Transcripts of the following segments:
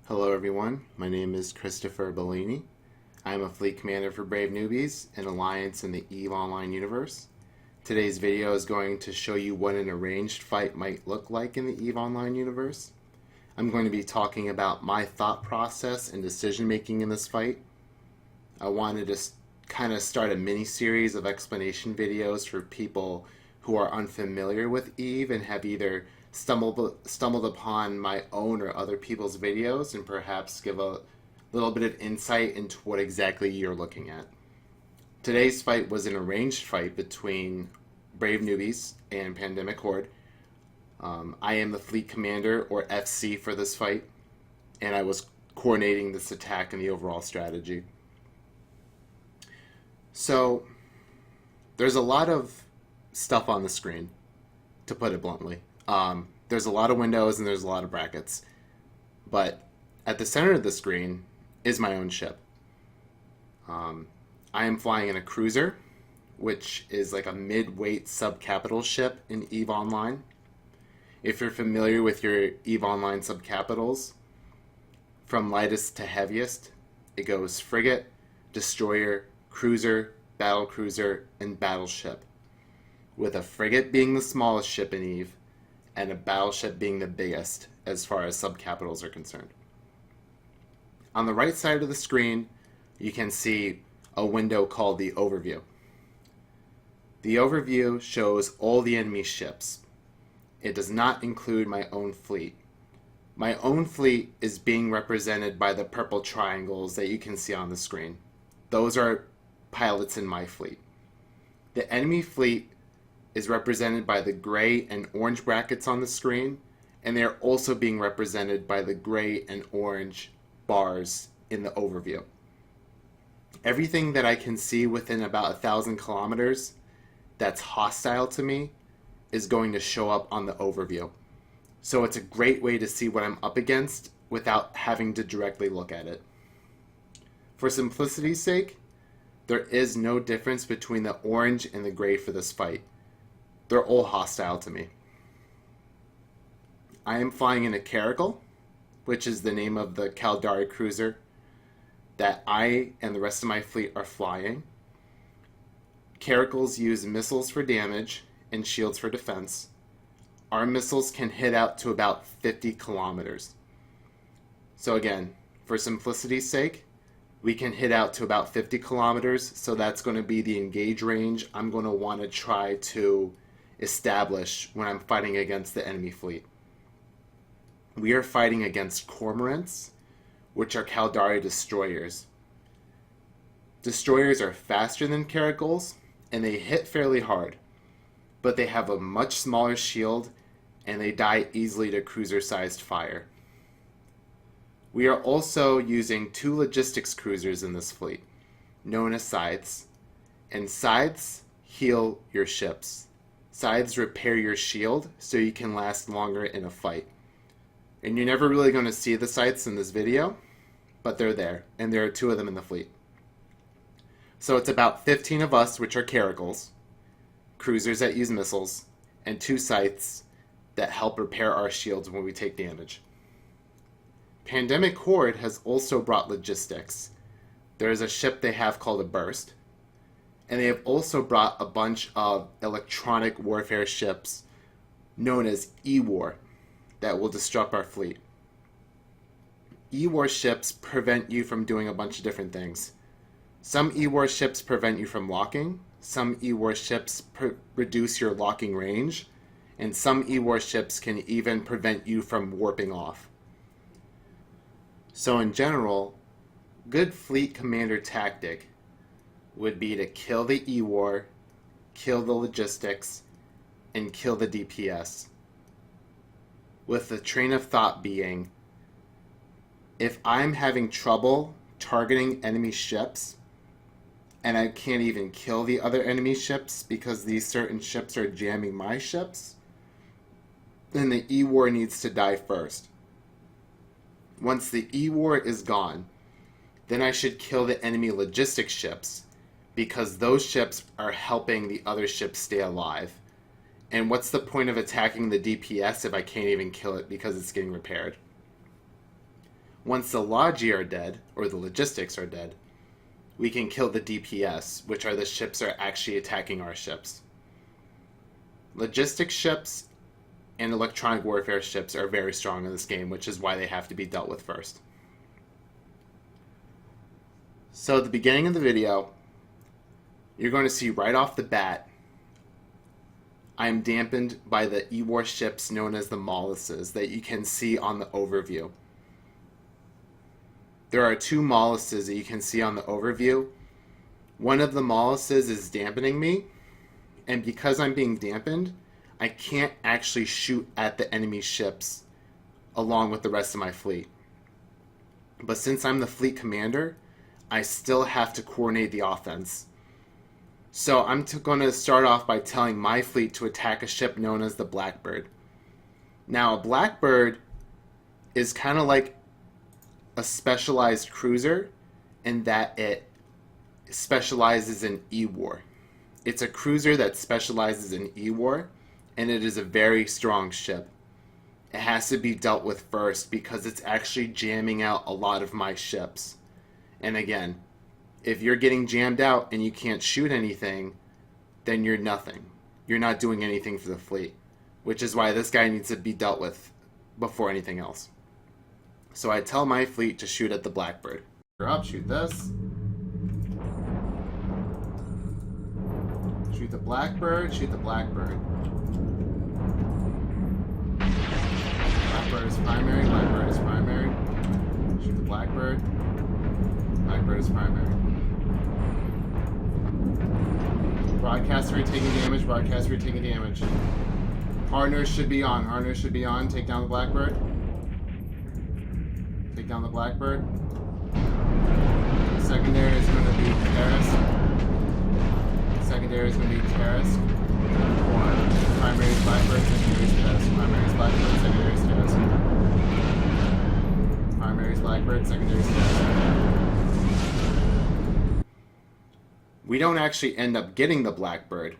Hello everyone, my name is Christopher Bellini. I am a fleet commander for Brave Newbies, an alliance in the EVE Online universe. Today's video is going to show you what an arranged fight might look like in the EVE Online universe. I'm going to be talking about my thought process and decision making in this fight. I wanted to kind of start a mini-series of explanation videos for people who are unfamiliar with EVE and have either stumbled upon my own or other people's videos, and perhaps give a little bit of insight into what exactly you're looking at. Today's fight was an arranged fight between Brave Newbies and Pandemic Horde. I am the fleet commander, or FC, for this fight, and I was coordinating this attack and the overall strategy. So there's a lot of stuff on the screen, to put it bluntly. There's a lot of windows and there's a lot of brackets. But at the center of the screen is my own ship. I am flying in a cruiser, which is like a mid-weight sub-capital ship in EVE Online. If you're familiar with your EVE Online subcapitals, from lightest to heaviest, it goes frigate, destroyer, cruiser, battlecruiser, and battleship, with a frigate being the smallest ship in EVE, and a battleship being the biggest as far as subcapitals are concerned. On the right side of the screen, you can see a window called the Overview. The Overview shows all the enemy ships. It does not include my own fleet. My own fleet is being represented by the purple triangles that you can see on the screen. Those are pilots in my fleet. The enemy fleet is represented by the gray and orange brackets on the screen, and they are also being represented by the gray and orange bars in the overview. Everything that I can see within about 1,000 kilometers that's hostile to me is going to show up on the overview. So it's a great way to see what I'm up against without having to directly look at it. For simplicity's sake, there is no difference between the orange and the gray for this fight. They're all hostile to me. I am flying in a Caracal, which is the name of the Caldari cruiser that I and the rest of my fleet are flying. Caracals use missiles for damage and shields for defense. Our missiles can hit out to about 50 kilometers. So again, for simplicity's sake, we can hit out to about 50 kilometers, so that's going to be the engage range I'm going to want to try to establish when I'm fighting against the enemy fleet. We are fighting against cormorants, which are Caldari destroyers. Destroyers are faster than Caracals, and they hit fairly hard, but they have a much smaller shield, and they die easily to cruiser-sized fire. We are also using 2 logistics cruisers in this fleet, known as scythes, and scythes heal your ships. Scythes repair your shield so you can last longer in a fight. And you're never really going to see the scythes in this video, but they're there, and there are 2 of them in the fleet. So it's about 15 of us, which are Caracals, cruisers that use missiles, and 2 scythes that help repair our shields when we take damage. Pandemic Horde has also brought logistics. There is a ship they have called a Burst, and they have also brought a bunch of electronic warfare ships known as E-War that will disrupt our fleet. E-War ships prevent you from doing a bunch of different things. Some E-War ships prevent you from locking, some E-War ships reduce your locking range, and some E-War ships can even prevent you from warping off. So in general, good fleet commander tactic would be to kill the E-War, kill the logistics, and kill the DPS. With the train of thought being, if I'm having trouble targeting enemy ships, and I can't even kill the other enemy ships because these certain ships are jamming my ships, then the E-War needs to die first. Once the E-War is gone, then I should kill the enemy logistics ships, because those ships are helping the other ships stay alive. And what's the point of attacking the DPS if I can't even kill it because it's getting repaired? Once the logi are dead, or the logistics are dead, we can kill the DPS, which are the ships that are actually attacking our ships. Logistics ships and electronic warfare ships are very strong in this game, which is why they have to be dealt with first. So at the beginning of the video, you're going to see right off the bat, I am dampened by the E-War ships known as the Molluses that you can see on the overview. There are 2 Molluses that you can see on the overview. One of the Molluses is dampening me, and because I'm being dampened, I can't actually shoot at the enemy ships along with the rest of my fleet. But since I'm the fleet commander, I still have to coordinate the offense. So I'm going to start off by telling my fleet to attack a ship known as the Blackbird. Now, a Blackbird is kind of like a specialized cruiser in that it specializes in E-War. It's a cruiser that specializes in E-War, and it is a very strong ship. It has to be dealt with first because it's actually jamming out a lot of my ships. And again, if you're getting jammed out and you can't shoot anything, then you're nothing. You're not doing anything for the fleet, which is why this guy needs to be dealt with before anything else. So I tell my fleet to shoot at the Blackbird. Up, shoot this. Shoot the Blackbird, shoot the Blackbird. Blackbird is primary, Blackbird is primary. Shoot the Blackbird. Blackbird is primary. Broadcaster taking damage, broadcaster taking damage. Hardeners should be on, hardeners should be on. Take down the Blackbird. Take down the Blackbird. Secondary is going to be terrorist. Secondary is going to be terrorist. Primary is Blackbird, secondary is terrorist. Primary is Blackbird, secondary is terrorist. Primary is Blackbird, secondary is terrorist. We don't actually end up getting the Blackbird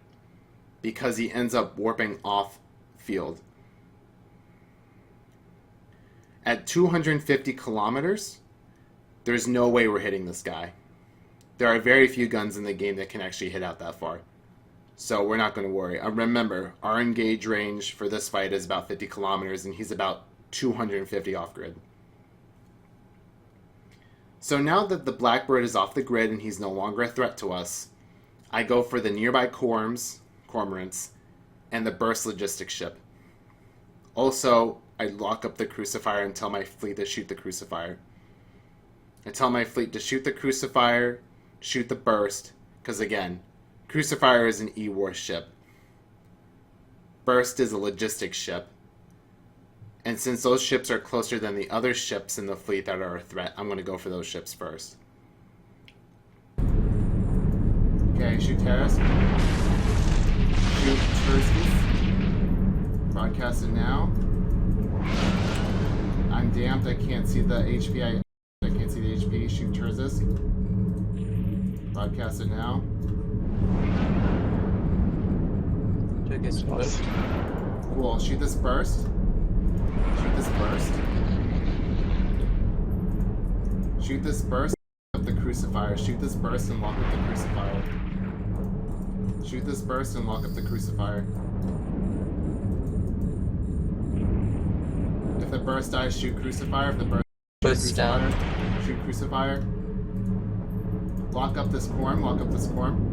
because he ends up warping off field. At 250 kilometers, there's no way we're hitting this guy. There are very few guns in the game that can actually hit out that far. So we're not going to worry. Remember, our engage range for this fight is about 50 kilometers, and he's about 250 off-grid. So now that the Blackbird is off the grid and he's no longer a threat to us, I go for the nearby cormorants, and the burst logistics ship. Also, I lock up the Crucifier and tell my fleet to shoot the Crucifier. I tell my fleet to shoot the Crucifier, shoot the burst, because again, Crucifier is an E-War ship. Burst is a logistics ship. And since those ships are closer than the other ships in the fleet that are a threat, I'm going to go for those ships first. Okay, shoot terrorists. Shoot Turskies. Broadcast it now. I'm damped, I can't see the HP. I can't see the HP. Shoot Turzis. Broadcast it now. Cool, shoot this burst. Shoot this burst. Shoot this burst of the Crucifier. Shoot this burst and lock up the Crucifier. Shoot this burst and lock up the Crucifier. If the burst dies, shoot Crucifier. If the burst down, shoot Crucifier. Lock up this Corm. Lock up this Corm.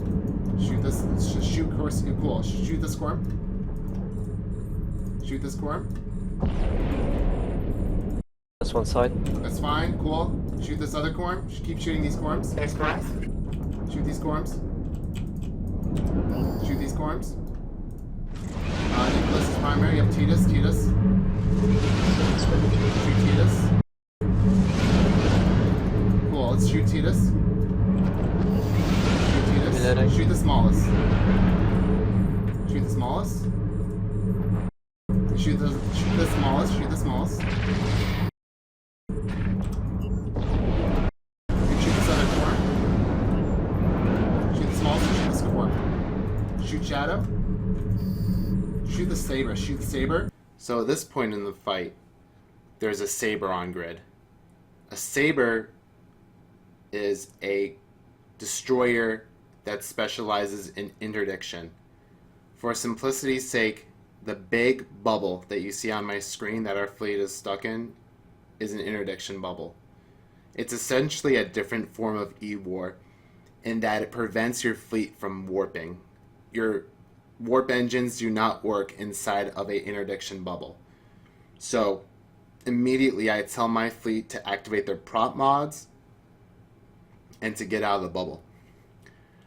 Shoot this. Shoot course. Cool. Shoot this Corm. Shoot this Corm. That's one side. That's fine. Cool. Shoot this other Corm. Keep shooting these Corms. Thanks, Corms. Shoot these Corms. Shoot these Corms. Nicholas is primary. You have Titus. Titus. Shoot Titus. Cool. Let's shoot Titus. Shoot Titus. Shoot the smallest. Shoot the smallest. Shoot the smallest. Shoot the smallest. Shoot this other Corm. Shoot the smallest. Shoot this Corm. Shoot Shadow. Shoot the Saber. Shoot the Saber. So at this point in the fight, there's a Saber on grid. A saber is a destroyer that specializes in interdiction. For simplicity's sake, the big bubble that you see on my screen that our fleet is stuck in is an interdiction bubble. It's essentially a different form of E-War in that it prevents your fleet from warping. Your warp engines do not work inside of a interdiction bubble. So immediately I tell my fleet to activate their prop mods and to get out of the bubble.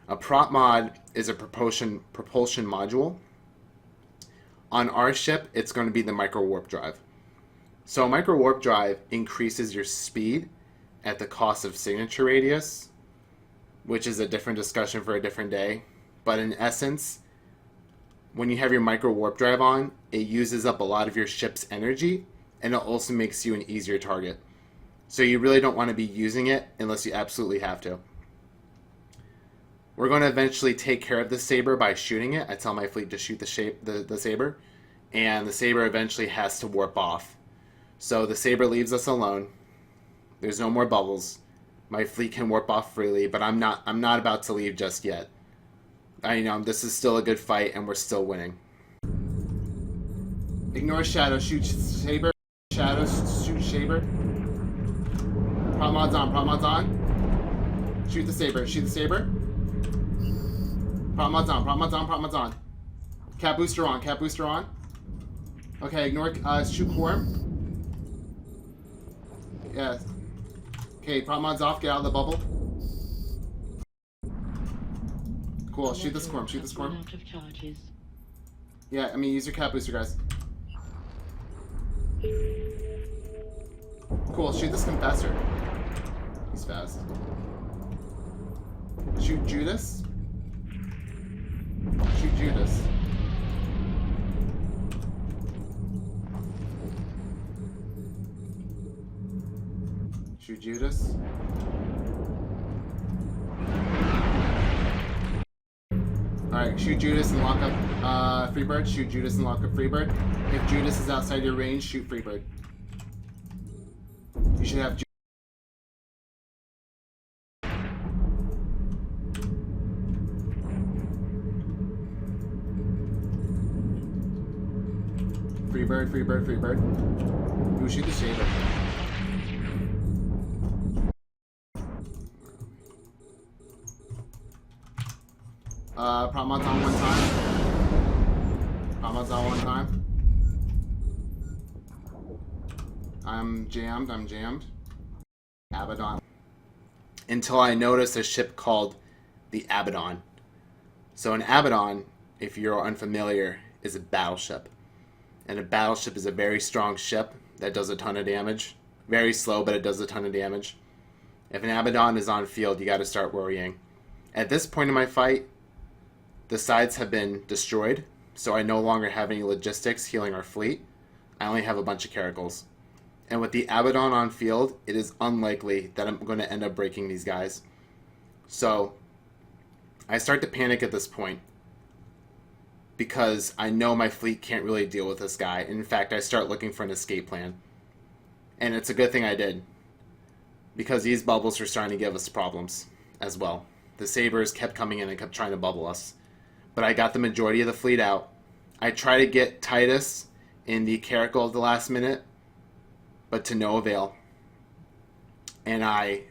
A prop mod is a propulsion module. On our ship, it's going to be the micro warp drive. So a micro warp drive increases your speed at the cost of signature radius, which is a different discussion for a different day. But in essence, when you have your micro warp drive on, it uses up a lot of your ship's energy, and it also makes you an easier target. So you really don't want to be using it unless you absolutely have to. We're going to eventually take care of the saber by shooting it. I tell my fleet to shoot the saber, and the saber eventually has to warp off. So the saber leaves us alone. There's no more bubbles. My fleet can warp off freely, but I'm not about to leave just yet. This is still a good fight, and we're still winning. Ignore shadow, shoot saber. Shadow, shoot saber. Prop mods on. Shoot the saber. Prop mods on. Cap booster on. Okay, ignore, shoot quorum. Yeah. Okay, prop mods off, get out of the bubble. Cool, shoot this quorum. Yeah, use your cap booster, guys. Cool, shoot this confessor. He's fast. Shoot Judas. Shoot Judas. Alright, shoot Judas and lock up Freebird. Shoot Judas and lock up Freebird. If Judas is outside your range, shoot Freebird. You should have Freebird. Who shoot the saber? Prop mods on one time. I'm jammed. Abaddon. Until I noticed a ship called the Abaddon. So an Abaddon, if you're unfamiliar, is a battleship. And a battleship is a very strong ship that does a ton of damage. Very slow, but it does a ton of damage. If an Abaddon is on field, you got to start worrying. At this point in my fight, the sides have been destroyed, so I no longer have any logistics healing our fleet. I only have a bunch of caracals. And with the Abaddon on field, it is unlikely that I'm going to end up breaking these guys. So I start to panic at this point because I know my fleet can't really deal with this guy. In fact, I start looking for an escape plan. And it's a good thing I did, because these bubbles were starting to give us problems as well. The sabers kept coming in and kept trying to bubble us. But I got the majority of the fleet out. I try to get Titus in the caracal at the last minute, but to no avail. And I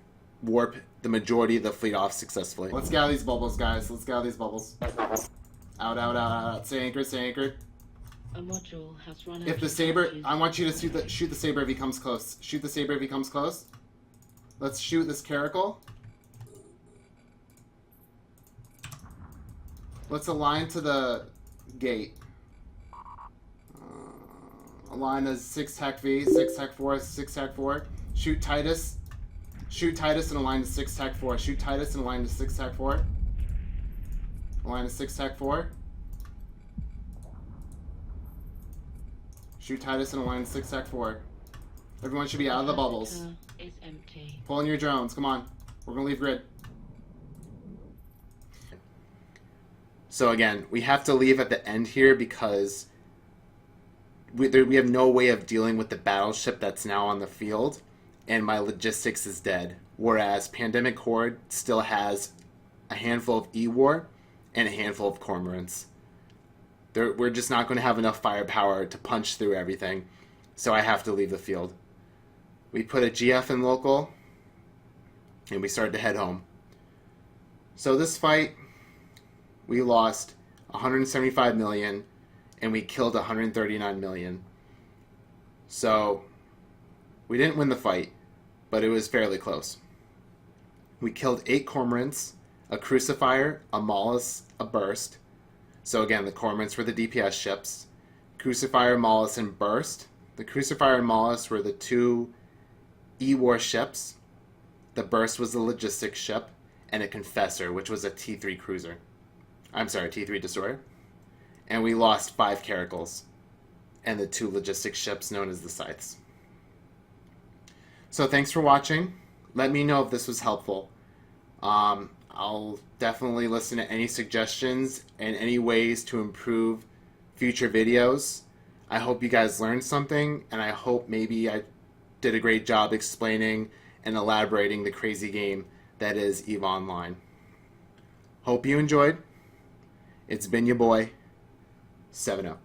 warp the majority of the fleet off successfully. Let's get out of these bubbles, guys. Let's get out of these bubbles. Out. Stay anchored. A module has run out. If the saber, I want you to shoot the saber if he comes close. Shoot the saber if he comes close. Let's shoot this caracal. Let's align to the gate. Align as 6 Tech V, 6 Tech 4, 6 Tech 4. Shoot Titus and align to 6 Tech 4. Shoot Titus and align to 6 Tech 4. Align to 6 Tech 4. Shoot Titus and align to 6 Tech 4. Everyone should be out of the bubbles. Is empty. Pull in your drones. Come on. We're going to leave grid. So again, we have to leave at the end here because we have no way of dealing with the battleship that's now on the field. and my logistics is dead. Whereas Pandemic Horde still has a handful of E-War and a handful of Cormorants. We're just not going to have enough firepower to punch through everything, so I have to leave the field. We put a GF in local, and we started to head home. So this fight, we lost 175 million, and we killed 139 million. So we didn't win the fight, but it was fairly close. We killed 8 Cormorants, a Crucifier, a Maulus, a Burst. So again, the Cormorants were the DPS ships. Crucifier, Maulus, and Burst. The Crucifier and Maulus were the 2 E-War ships. The Burst was the logistics ship, and a Confessor, which was a T3 cruiser. I'm sorry, T3 destroyer. And we lost 5 Caracals, and the 2 logistics ships known as the Scythes. So thanks for watching. Let me know if this was helpful. I'll definitely listen to any suggestions and any ways to improve future videos. I hope you guys learned something, and I hope maybe I did a great job explaining and elaborating the crazy game that is EVE Online. Hope you enjoyed. It's been your boy, 7-0.